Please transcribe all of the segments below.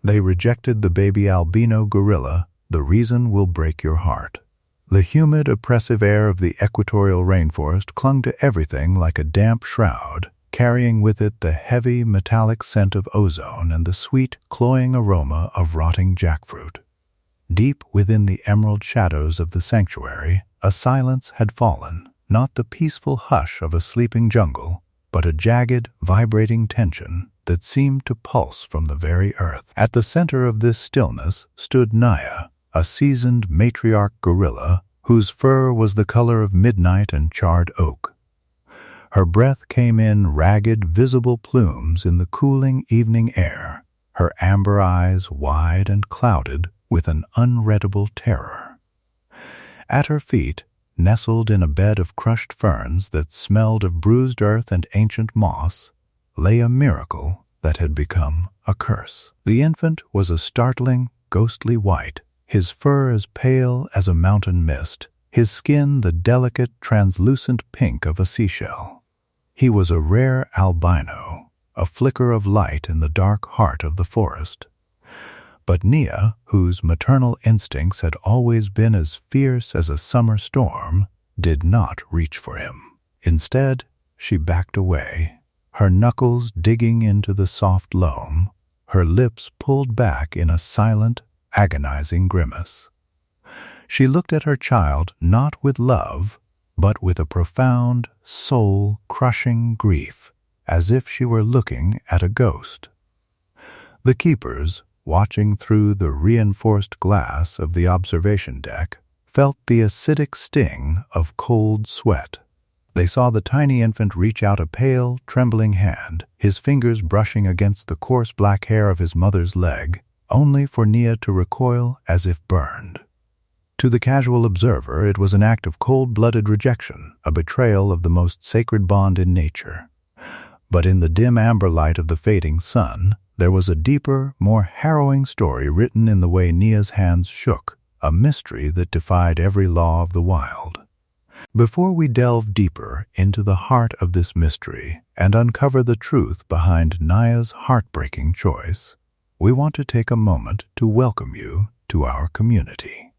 They rejected the baby albino gorilla. The reason will break your heart. The humid, oppressive air of the equatorial rainforest clung to everything like a damp shroud, carrying with it the heavy, metallic scent of ozone and the sweet, cloying aroma of rotting jackfruit. Deep within the emerald shadows of the sanctuary, a silence had fallen, not the peaceful hush of a sleeping jungle, but a jagged, vibrating tension that seemed to pulse from the very earth. At the center of this stillness stood Naya, a seasoned matriarch gorilla whose fur was the color of midnight and charred oak. Her breath came in ragged, visible plumes in the cooling evening air, her amber eyes wide and clouded with an unreadable terror. At her feet, nestled in a bed of crushed ferns that smelled of bruised earth and ancient moss, lay a miracle that had become a curse. The infant was a startling, ghostly white, his fur as pale as a mountain mist, his skin the delicate, translucent pink of a seashell. He was a rare albino, a flicker of light in the dark heart of the forest. But Nia, whose maternal instincts had always been as fierce as a summer storm, did not reach for him. Instead, she backed away, her knuckles digging into the soft loam, her lips pulled back in a silent, agonizing grimace. She looked at her child not with love, but with a profound, soul-crushing grief, as if she were looking at a ghost. The keepers, watching through the reinforced glass of the observation deck, felt the acidic sting of cold sweat. They saw the tiny infant reach out a pale, trembling hand, his fingers brushing against the coarse black hair of his mother's leg, only for Nia to recoil as if burned. To the casual observer, it was an act of cold-blooded rejection, a betrayal of the most sacred bond in nature. But in the dim amber light of the fading sun, there was a deeper, more harrowing story written in the way Nia's hands shook, a mystery that defied every law of the wild. Before we delve deeper into the heart of this mystery and uncover the truth behind Naya's heartbreaking choice, we want to take a moment to welcome you to our community.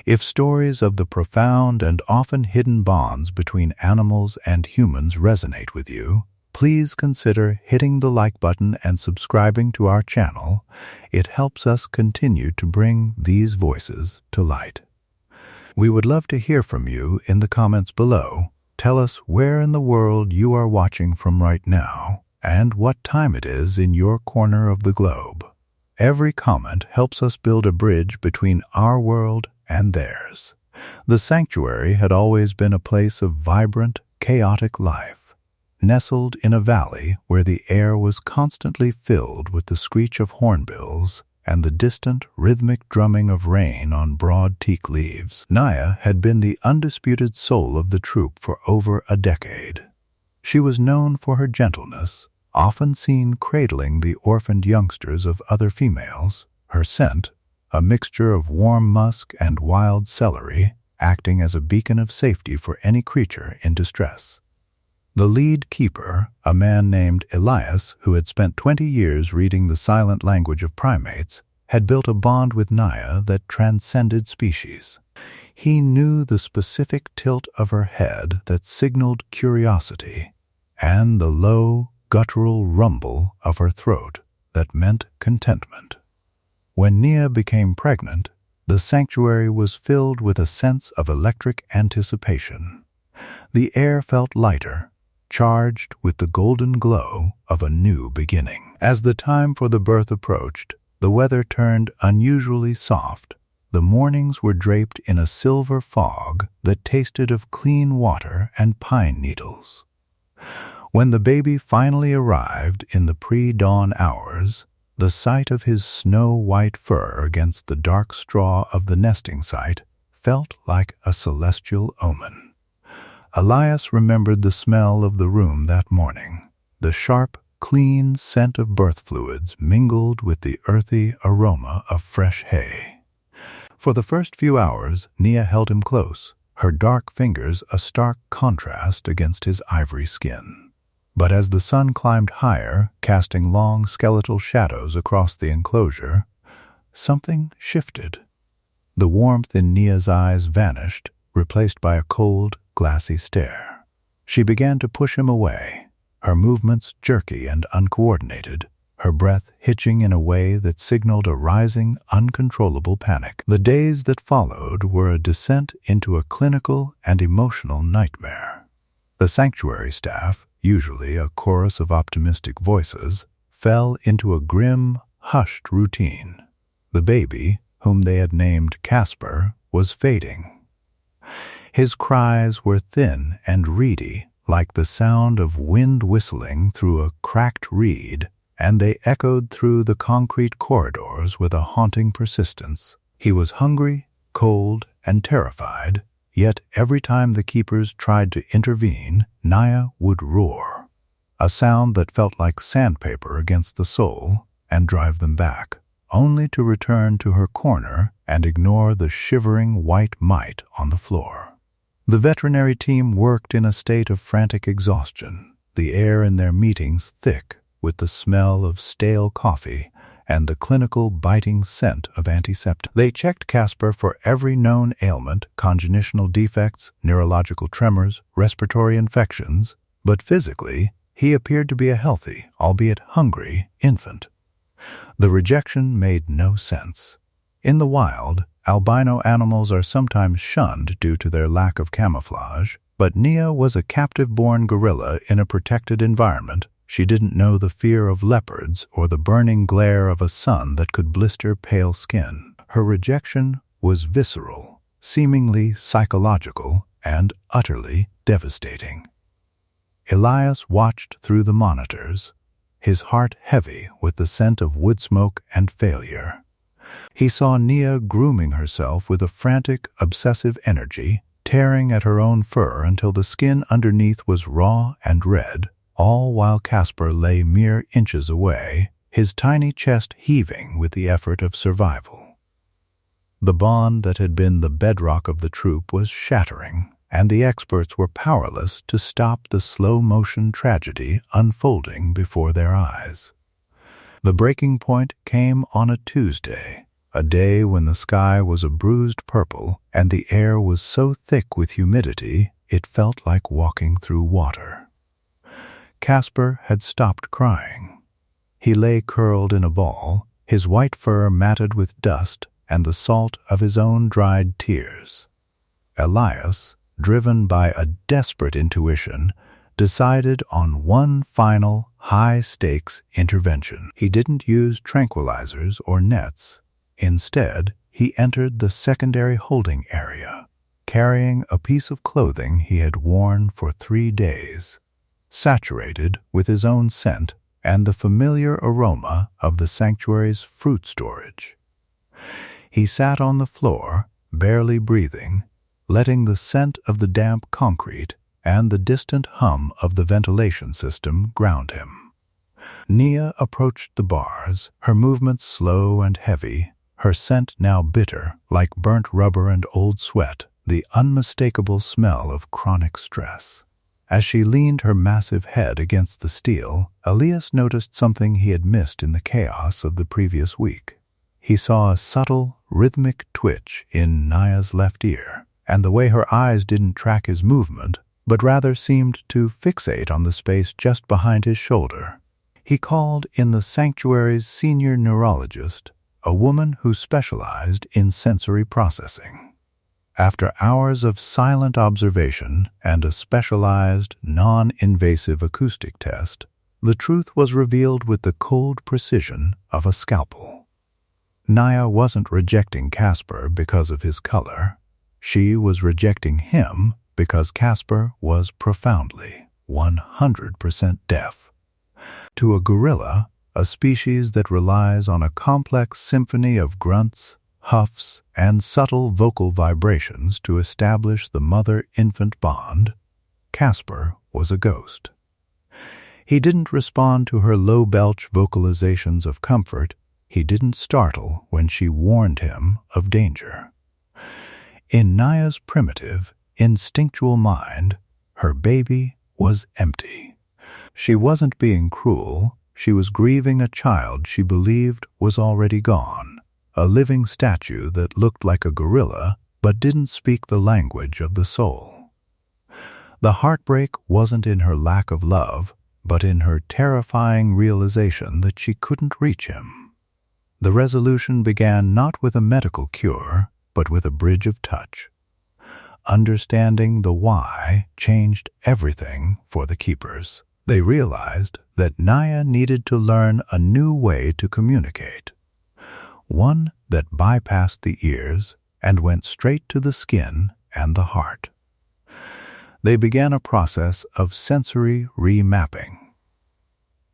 If stories of the profound and often hidden bonds between animals and humans resonate with you, please consider hitting the like button and subscribing to our channel. It helps us continue to bring these voices to light. We would love to hear from you in the comments below. Tell us where in the world you are watching from right now and what time it is in your corner of the globe. Every comment helps us build a bridge between our world and theirs. The sanctuary had always been a place of vibrant, chaotic life, nestled in a valley where the air was constantly filled with the screech of hornbills and the distant, rhythmic drumming of rain on broad teak leaves. Naya had been the undisputed soul of the troop for over a decade. She was known for her gentleness, often seen cradling the orphaned youngsters of other females, her scent, a mixture of warm musk and wild celery, acting as a beacon of safety for any creature in distress. The lead keeper, a man named Elias, who had spent 20 years reading the silent language of primates, had built a bond with Naya that transcended species. He knew the specific tilt of her head that signaled curiosity, and the low, guttural rumble of her throat that meant contentment. When Nia became pregnant, the sanctuary was filled with a sense of electric anticipation. The air felt lighter, charged with the golden glow of a new beginning. As the time for the birth approached, the weather turned unusually soft. The mornings were draped in a silver fog that tasted of clean water and pine needles. When the baby finally arrived in the pre-dawn hours, the sight of his snow-white fur against the dark straw of the nesting site felt like a celestial omen. Elias remembered the smell of the room that morning, the sharp, clean scent of birth fluids mingled with the earthy aroma of fresh hay. For the first few hours, Nia held him close, her dark fingers a stark contrast against his ivory skin. But as the sun climbed higher, casting long skeletal shadows across the enclosure, something shifted. The warmth in Nia's eyes vanished, replaced by a cold, glassy stare. She began to push him away, her movements jerky and uncoordinated, her breath hitching in a way that signaled a rising, uncontrollable panic. The days that followed were a descent into a clinical and emotional nightmare. The sanctuary staff, usually a chorus of optimistic voices, fell into a grim, hushed routine. The baby, whom they had named Casper, was fading. His cries were thin and reedy, like the sound of wind whistling through a cracked reed, and they echoed through the concrete corridors with a haunting persistence. He was hungry, cold, and terrified, yet every time the keepers tried to intervene, Nia would roar, a sound that felt like sandpaper against the soul, and drive them back, only to return to her corner and ignore the shivering white mite on the floor. The veterinary team worked in a state of frantic exhaustion, the air in their meetings thick with the smell of stale coffee and the clinical biting scent of antiseptic. They checked Casper for every known ailment, congenital defects, neurological tremors, respiratory infections, but physically, he appeared to be a healthy, albeit hungry, infant. The rejection made no sense. In the wild, albino animals are sometimes shunned due to their lack of camouflage, but Nia was a captive-born gorilla in a protected environment. She didn't know the fear of leopards or the burning glare of a sun that could blister pale skin. Her rejection was visceral, seemingly psychological, and utterly devastating. Elias watched through the monitors, his heart heavy with the scent of wood smoke and failure. He saw Nia grooming herself with a frantic, obsessive energy, tearing at her own fur until the skin underneath was raw and red, all while Casper lay mere inches away, his tiny chest heaving with the effort of survival. The bond that had been the bedrock of the troop was shattering, and the experts were powerless to stop the slow-motion tragedy unfolding before their eyes. The breaking point came on a Tuesday, a day when the sky was a bruised purple and the air was so thick with humidity it felt like walking through water. Casper had stopped crying. He lay curled in a ball, his white fur matted with dust and the salt of his own dried tears. Elias, driven by a desperate intuition, decided on one final, high-stakes intervention. He didn't use tranquilizers or nets. Instead, he entered the secondary holding area, carrying a piece of clothing he had worn for 3 days, saturated with his own scent and the familiar aroma of the sanctuary's fruit storage. He sat on the floor, barely breathing, letting the scent of the damp concrete and the distant hum of the ventilation system ground him. Nia approached the bars, her movements slow and heavy, her scent now bitter, like burnt rubber and old sweat, the unmistakable smell of chronic stress. As she leaned her massive head against the steel, Elias noticed something he had missed in the chaos of the previous week. He saw a subtle, rhythmic twitch in Nia's left ear, and the way her eyes didn't track his movement, but rather seemed to fixate on the space just behind his shoulder. He called in the sanctuary's senior neurologist, a woman who specialized in sensory processing. After hours of silent observation and a specialized, non-invasive acoustic test, the truth was revealed with the cold precision of a scalpel. Nia wasn't rejecting Casper because of his color. She was rejecting him because Casper was profoundly, 100% deaf. To a gorilla, a species that relies on a complex symphony of grunts, huffs, and subtle vocal vibrations to establish the mother-infant bond, Casper was a ghost. He didn't respond to her low-belch vocalizations of comfort. He didn't startle when she warned him of danger. In Nia's primitive, instinctual mind, her baby was empty. She wasn't being cruel. She was grieving a child she believed was already gone, a living statue that looked like a gorilla but didn't speak the language of the soul. The heartbreak wasn't in her lack of love, but in her terrifying realization that she couldn't reach him. The resolution began not with a medical cure, but with a bridge of touch. Understanding the why changed everything for the keepers. They realized that Naya needed to learn a new way to communicate, one that bypassed the ears and went straight to the skin and the heart. They began a process of sensory remapping.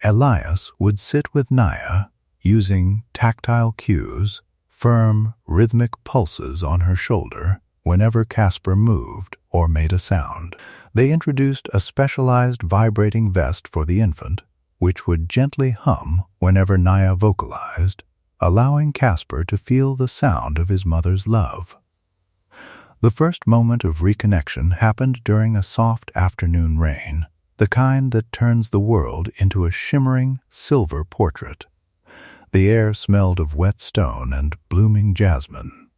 Elias would sit with Naya, using tactile cues, firm, rhythmic pulses on her shoulder whenever Casper moved or made a sound. They introduced a specialized vibrating vest for the infant, which would gently hum whenever Naya vocalized, allowing Casper to feel the sound of his mother's love. The first moment of reconnection happened during a soft afternoon rain, the kind that turns the world into a shimmering silver portrait. The air smelled of wet stone and blooming jasmine.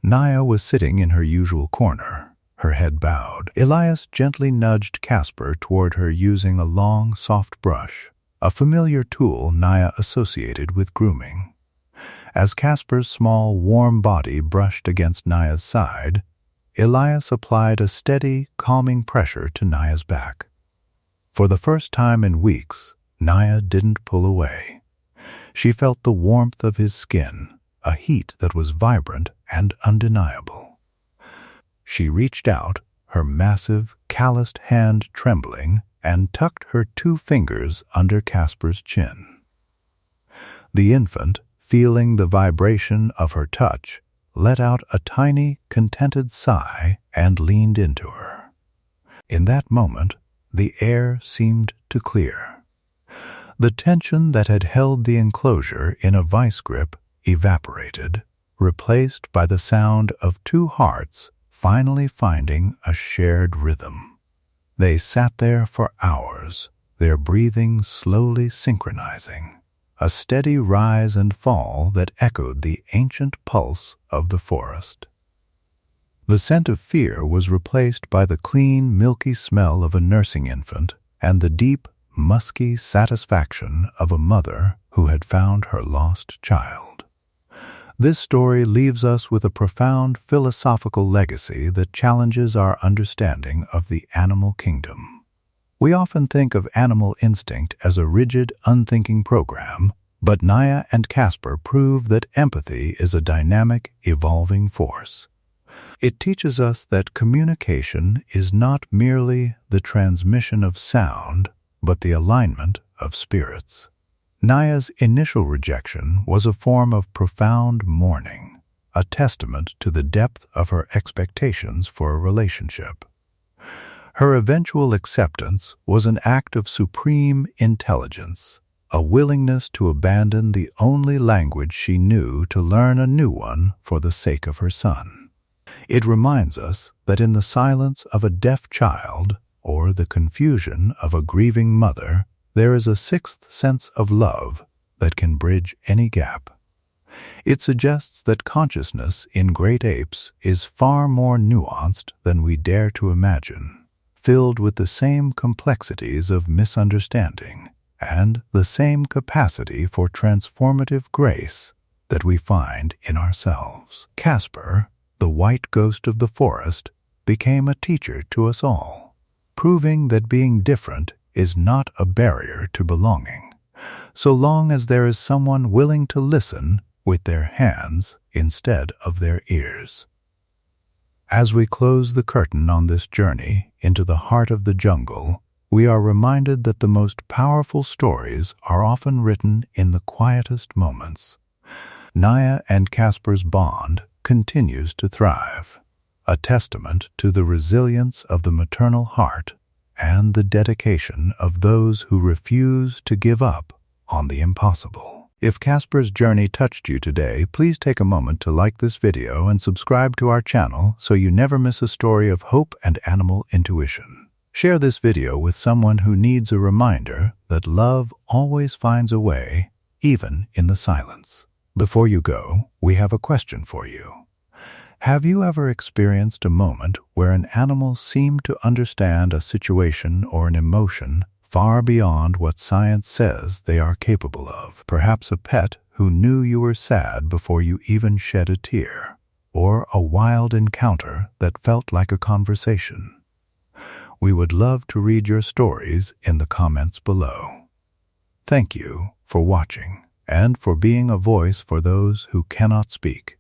Naya was sitting in her usual corner, her head bowed. Elias gently nudged Casper toward her using a long, soft brush, a familiar tool Naya associated with grooming. As Casper's small, warm body brushed against Naya's side, Elias applied a steady, calming pressure to Naya's back. For the first time in weeks, Naya didn't pull away. She felt the warmth of his skin, a heat that was vibrant and undeniable. She reached out, her massive, calloused hand trembling, and tucked her 2 fingers under Casper's chin. The infant, feeling the vibration of her touch, let out a tiny, contented sigh and leaned into her. In that moment, the air seemed to clear. The tension that had held the enclosure in a vice grip evaporated, replaced by the sound of 2 hearts finally finding a shared rhythm. They sat there for hours, their breathing slowly synchronizing, a steady rise and fall that echoed the ancient pulse of the forest. The scent of fear was replaced by the clean, milky smell of a nursing infant and the deep, musky satisfaction of a mother who had found her lost child. This story leaves us with a profound philosophical legacy that challenges our understanding of the animal kingdom. We often think of animal instinct as a rigid, unthinking program, but Naya and Casper prove that empathy is a dynamic, evolving force. It teaches us that communication is not merely the transmission of sound, but the alignment of spirits. Naya's initial rejection was a form of profound mourning, a testament to the depth of her expectations for a relationship. Her eventual acceptance was an act of supreme intelligence, a willingness to abandon the only language she knew to learn a new one for the sake of her son. It reminds us that in the silence of a deaf child, or the confusion of a grieving mother, there is a 6th sense of love that can bridge any gap. It suggests that consciousness in great apes is far more nuanced than we dare to imagine, filled with the same complexities of misunderstanding and the same capacity for transformative grace that we find in ourselves. Casper, the white ghost of the forest, became a teacher to us all, proving that being different is not a barrier to belonging, so long as there is someone willing to listen with their hands instead of their ears. As we close the curtain on this journey into the heart of the jungle, we are reminded that the most powerful stories are often written in the quietest moments. Naya and Casper's bond continues to thrive, a testament to the resilience of the maternal heart and the dedication of those who refuse to give up on the impossible. If Casper's journey touched you today, please take a moment to like this video and subscribe to our channel so you never miss a story of hope and animal intuition. Share this video with someone who needs a reminder that love always finds a way, even in the silence. Before you go, we have a question for you. Have you ever experienced a moment where an animal seemed to understand a situation or an emotion far beyond what science says they are capable of? Perhaps a pet who knew you were sad before you even shed a tear, or a wild encounter that felt like a conversation. We would love to read your stories in the comments below. Thank you for watching and for being a voice for those who cannot speak.